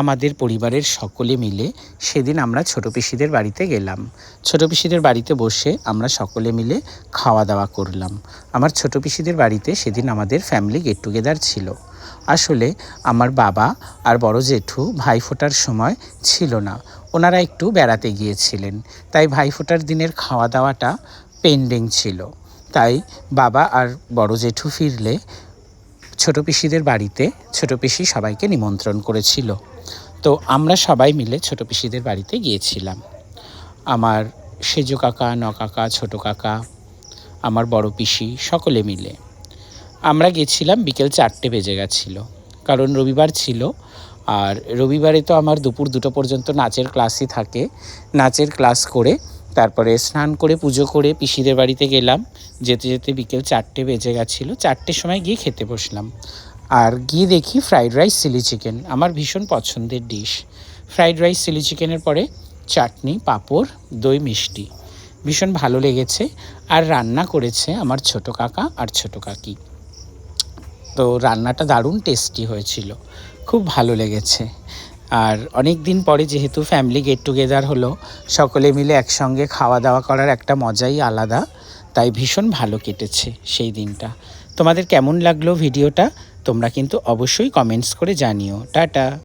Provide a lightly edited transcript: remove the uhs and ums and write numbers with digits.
আমাদের পরিবারের সকলে মিলে সেদিন আমরা ছোটো পিসিদের বাড়িতে গেলাম। ছোটো পিসিদের বাড়িতে বসে আমরা সকলে মিলে খাওয়া দাওয়া করলাম। আমার ছোটো পিসিদের বাড়িতে সেদিন আমাদের ফ্যামিলি গেট টুগেদার ছিল। আসলে আমার বাবা আর বড় জেঠু ভাইফোঁটার সময় ছিল না, ওনারা একটু বেড়াতে গিয়েছিলেন, তাই ভাইফোঁটার দিনের খাওয়া দাওয়াটা পেন্ডিং ছিল। তাই বাবা আর বড় জেঠু ফিরলে ছোটো পিসিদের বাড়িতে ছোটো পিসি সবাইকে নিমন্ত্রণ করেছিল। তো আমরা সবাই মিলে ছোটো পিসিদের বাড়িতে গিয়েছিলাম। আমার সেজ কাকা, ন কাকা, ছোটো কাকা, আমার বড় পিসি সকলে মিলে আমরা গেছিলাম। বিকেল 4টে বেজে গেছিলো, কারণ রবিবার ছিল। আর রবিবারে তো আমার দুপুর 2টো পর্যন্ত নাচের ক্লাসই থাকে। নাচের ক্লাস করে তারপরে স্নান করে পুজো করে পিসিদের বাড়িতে গেলাম। যেতে যেতে বিকেল 4টে বেজে গেছিলো। 4টের সময় গিয়ে খেতে বসলাম। আর গিয়ে দেখি ফ্রাইড রাইস চিলি চিকেন, আমার ভীষণ পছন্দের ডিশ। ফ্রাইড রাইস চিলি চিকেনের পরে চাটনি, পাঁপড়, দই, মিষ্টি, ভীষণ ভালো লেগেছে। আর রান্না করেছে আমার ছোটো কাকা আর ছোটো কাকি। তো রান্নাটা দারুণ টেস্টি হয়েছিল, খুব ভালো লেগেছে। আর অনেক দিন পরে যেহেতু ফ্যামিলি গেট টুগেদার হলো, সকলে মিলে একসঙ্গে খাওয়া দাওয়া করার একটা মজাই আলাদা। তাই ভীষণ ভালো কেটেছে সেই দিনটা। তোমাদের কেমন লাগলো ভিডিওটা তোমরা কিন্তু অবশ্যই কমেন্টস করে জানিও। টাটা।